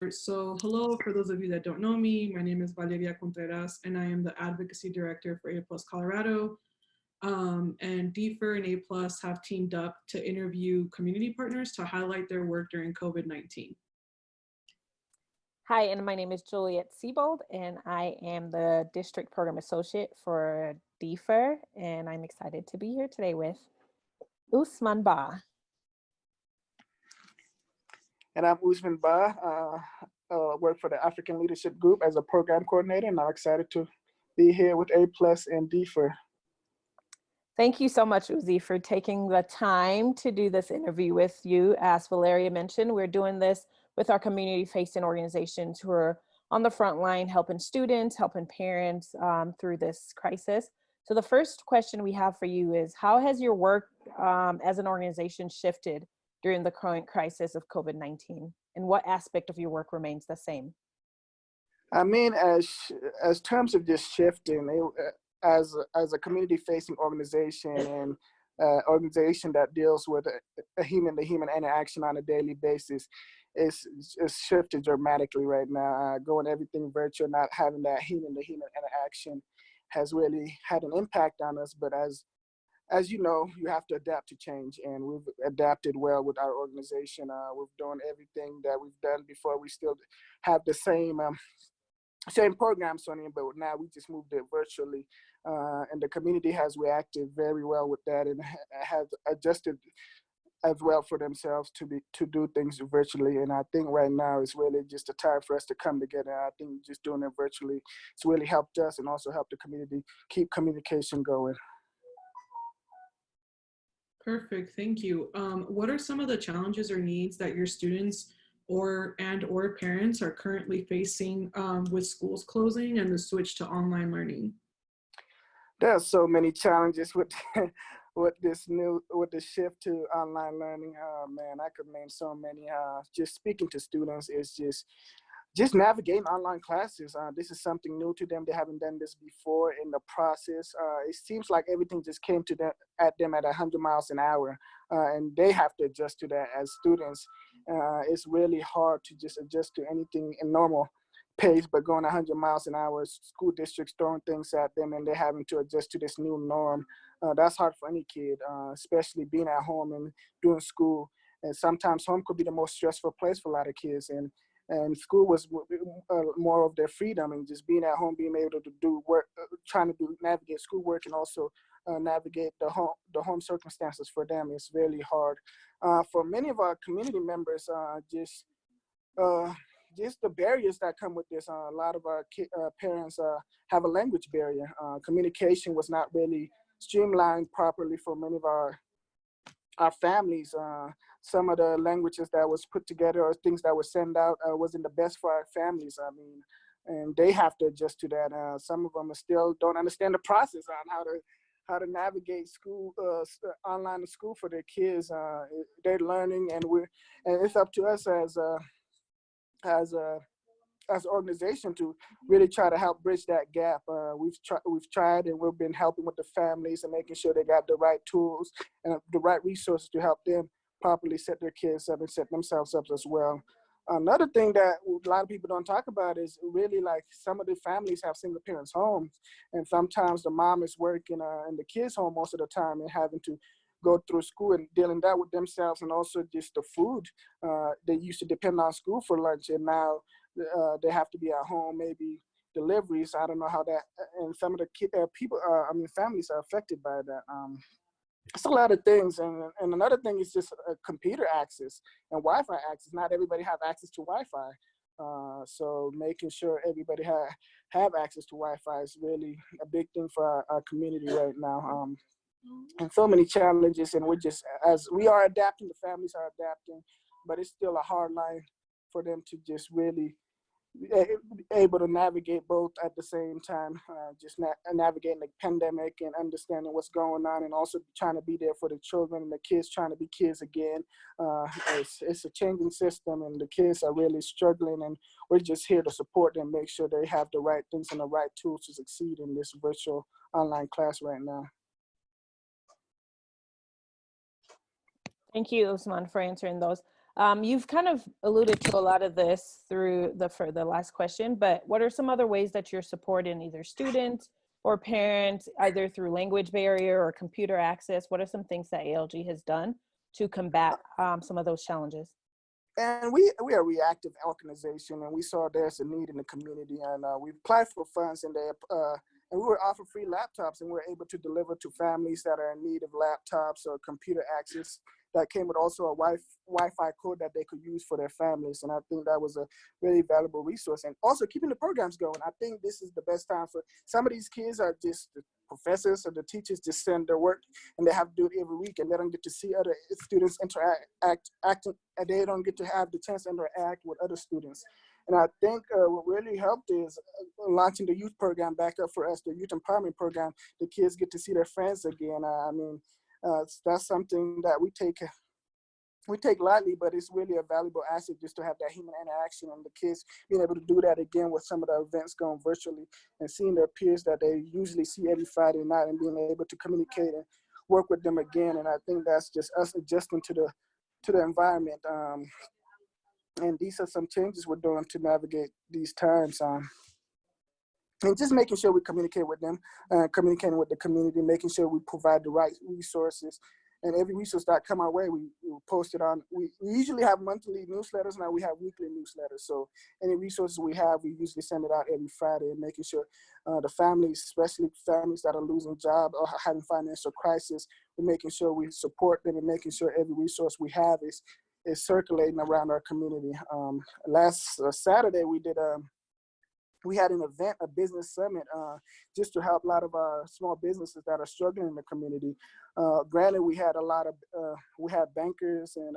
So hello, for those of you that don't know me, my name is Valeria Contreras and I am the Advocacy Director for A Plus Colorado. And DFER and A Plus have teamed up to interview community partners to highlight their work during COVID-19. Hi, and my name is Juliet Siebold, and I am the District Program Associate for DFER, and I'm excited to be here today with Ousman Ba. And I'm Ousman Ba, work for the African Leadership Group as a program coordinator, and I'm excited to be here with A Plus and DFER. Thank you so much, Uzi, for taking the time to do this interview with you. As Valeria mentioned, we're doing this with our community-facing organizations who are on the front line, helping students, helping parents through this crisis. So the first question we have for you is, how has your work as an organization shifted during the current crisis of COVID-19? And what aspect of your work remains the same? I mean, as terms of just shifting, as a community-facing organization and organization that deals with a human-to-human interaction on a daily basis, it's shifted dramatically right now. Going everything virtual, not having that human-to-human interaction has really had an impact on us. But as you know, you have to adapt to change, and we've adapted well with our organization. We've done everything that we've done before. We still have the same programs running, but now we just moved it virtually, and the community has reacted very well with that and has adjusted as well for themselves to do things virtually. And I think right now it's really just a time for us to come together. I think just doing it virtually, it's really helped us and also helped the community keep communication going. Perfect, thank you. What are some of the challenges or needs that your students or parents are currently facing with schools closing and the switch to online learning? There are so many challenges with with the shift to online learning. Man, I could name so many. Just speaking to students is just navigating online classes. This is something new to them. They haven't done this before in the process. It seems like everything just came to them at 100 miles an hour, and they have to adjust to that as students. It's really hard to just adjust to anything in normal pace, but going 100 miles an hour, school districts throwing things at them, and they're having to adjust to this new norm. That's hard for any kid, especially being at home and doing school. And sometimes home could be the most stressful place for a lot of kids. And school was more of their freedom, and just being at home, being able to do work, trying to navigate schoolwork and also navigate the home circumstances for them is really hard. For many of our community members, just the barriers that come with this. A lot of our parents have a language barrier. Communication was not really streamlined properly for many of our families. Some of the languages that was put together or things that were sent out wasn't the best for our families. I mean, and they have to adjust to that. Some of them still don't understand the process on how to navigate school, online school for their kids. They're learning, and it's up to us as an organization to really try to help bridge that gap. We've tried, and we've been helping with the families and making sure they got the right tools and the right resources to help them properly set their kids up and set themselves up as well. Another thing that a lot of people don't talk about is really, like, some of the families have single parents homes, and sometimes the mom is working and the kids home most of the time, and having to go through school and dealing that with themselves, and also just the food. They used to depend on school for lunch, and now they have to be at home, maybe deliveries. I don't know how that, and some of the families are affected by that. It's a lot of things, and another thing is just computer access and Wi-Fi access. Not everybody have access to Wi-Fi, so making sure everybody have access to Wi-Fi is really a big thing for our community right now. And so many challenges, and as we are adapting, the families are adapting, but it's still a hard line for them to just really able to navigate both at the same time, navigating the pandemic and understanding what's going on, and also trying to be there for the children and the kids trying to be kids again. It's a changing system, and the kids are really struggling, and we're just here to support them, make sure they have the right things and the right tools to succeed in this virtual online class right now. Thank you, Ousman, for answering those. You've kind of alluded to a lot of this through for the last question, but what are some other ways that you're supporting either students or parents, either through language barrier or computer access? What are some things that ALG has done to combat some of those challenges? And we are a reactive organization, and we saw there's a need in the community, and we applied for funds, and and we were offered free laptops, and we were able to deliver to families that are in need of laptops or computer access. That came with also a Wi-Fi code that they could use for their families, and I think that was a really valuable resource. And also keeping the programs going. I think this is the best time for some of these kids are just the professors or the teachers just send their work, and they have to do it every week, and they don't get to see other students acting, and they don't get to have the chance to interact with other students. And I think what really helped is launching the youth program back up for us, the youth empowerment program. The kids get to see their friends again. That's something that we take lightly, but it's really a valuable asset just to have that human interaction, and the kids being able to do that again with some of the events going virtually and seeing their peers that they usually see every Friday night and being able to communicate and work with them again. And I think that's just us adjusting to the environment. And these are some changes we're doing to navigate these times. And just making sure we communicate with them, communicating with the community, making sure we provide the right resources. And every resource that come our way, we post it on. We usually have monthly newsletters, now we have weekly newsletters. So any resources we have, we usually send it out every Friday, and making sure the families, especially families that are losing jobs or having financial crisis, we're making sure we support them and making sure every resource we have is circulating around our community. Last Saturday, we had an event, a business summit, just to help a lot of our small businesses that are struggling in the community. Granted, we had we had bankers and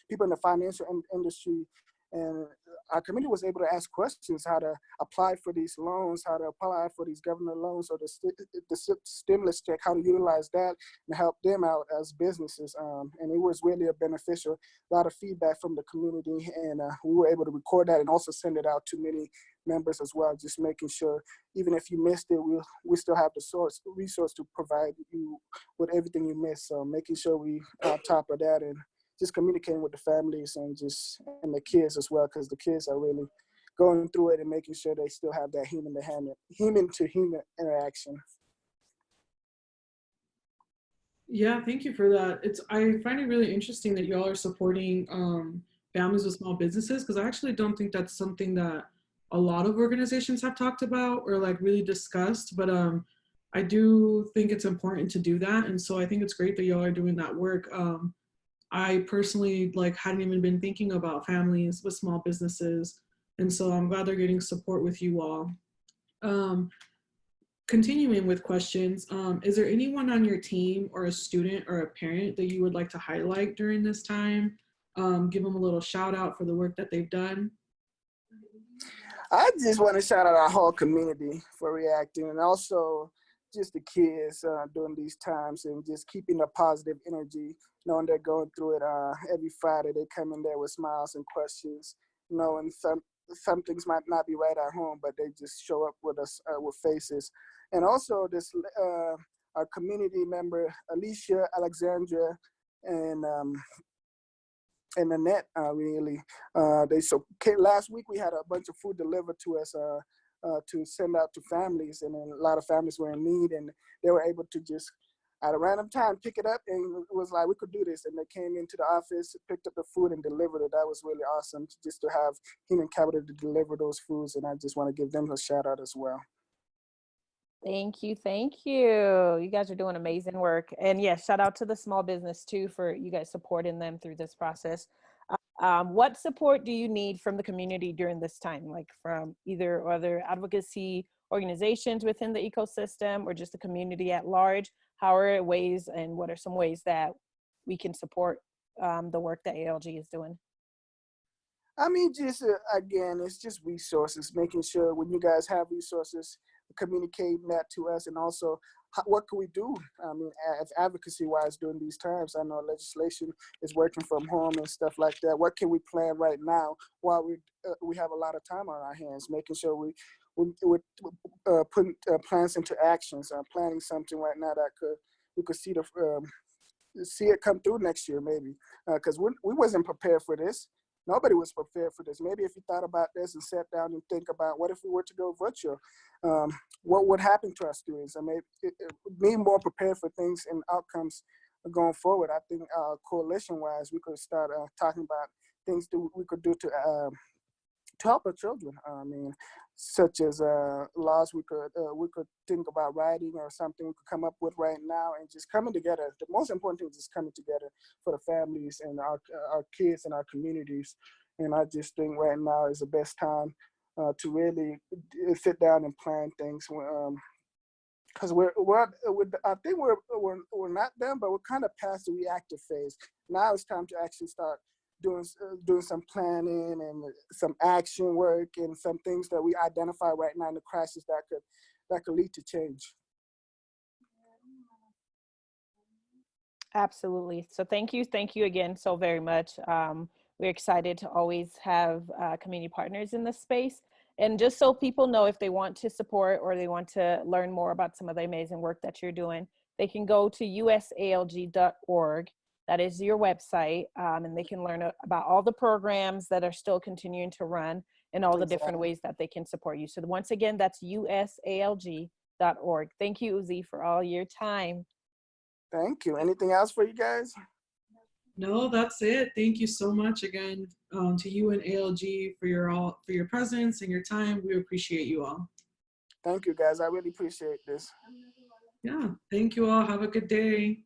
people in the financial industry, and our community was able to ask questions, how to apply for these loans, how to apply for these government loans or the stimulus check, how to utilize that and help them out as businesses. And it was really a beneficial, a lot of feedback from the community, and we were able to record that and also send it out to many members as well, just making sure even if you missed it, we still have the resource to provide you with everything you missed. So making sure we are on top of that, and just communicating with the families and the kids as well, because the kids are really going through it and making sure they still have that human to human interaction. Yeah, thank you for that. I find it really interesting that y'all are supporting families with small businesses, because I actually don't think that's something that a lot of organizations have talked about or like really discussed, but I do think it's important to do that. And so I think it's great that y'all are doing that work. I personally hadn't even been thinking about families with small businesses. And so I'm glad they're getting support with you all. Continuing with questions, is there anyone on your team or a student or a parent that you would like to highlight during this time? Give them a little shout out for the work that they've done. I just want to shout out our whole community for reacting, and also just the kids during these times, and just keeping a positive energy, knowing they're going through it. Every Friday they come in there with smiles and questions, knowing some things might not be right at home, but they just show up with us with faces. And also this our community member Alicia, Alexandra, and Annette, really. Last week we had a bunch of food delivered to us to send out to families, and then a lot of families were in need, and they were able to just at a random time pick it up, and it was like, we could do this. And they came into the office, picked up the food and delivered it. That was really awesome, just to have human capital to deliver those foods, and I just want to give them a shout out as well. Thank you. Thank you. You guys are doing amazing work. And yes, shout out to the small business too, for you guys supporting them through this process. What support do you need from the community during this time, like from either other advocacy organizations within the ecosystem or just the community at large? How are ways, and what are some ways that we can support the work that ALG is doing? I mean, just again, it's just resources, making sure when you guys have resources, communicating that to us, and also what can we do? I mean, advocacy-wise during these times, I know legislation is working from home and stuff like that. What can we plan right now while we have a lot of time on our hands, making sure we put plans into actions, planning something right now that we could see see it come through next year, maybe, because we wasn't prepared for this. Nobody was prepared for this. Maybe if you thought about this and sat down and think about what if we were to go virtual, what would happen to our students? I mean, being more prepared for things and outcomes going forward. I think coalition-wise, we could start talking about things that we could do to help our children. I mean, such as laws we could think about writing or something we could come up with right now, and just coming together. The most important thing is just coming together for the families and our kids and our communities. And I just think right now is the best time to really sit down and plan things. Because I think we're not done, but we're kind of past the reactive phase. Now it's time to actually start doing some planning and some action work and some things that we identify right now in the crisis that could lead to change. Absolutely. So thank you again so very much. We're excited to always have community partners in this space. And just so people know, if they want to support or they want to learn more about some of the amazing work that you're doing, they can go to usalg.org. That is your website, and they can learn about all the programs that are still continuing to run and all the different ways that they can support you. So once again, that's usalg.org. Thank you, Uzi, for all your time. Thank you. Anything else for you guys? No, that's it. Thank you so much again to you and ALG for your presence and your time. We appreciate you all. Thank you, guys. I really appreciate this. Yeah, thank you all. Have a good day.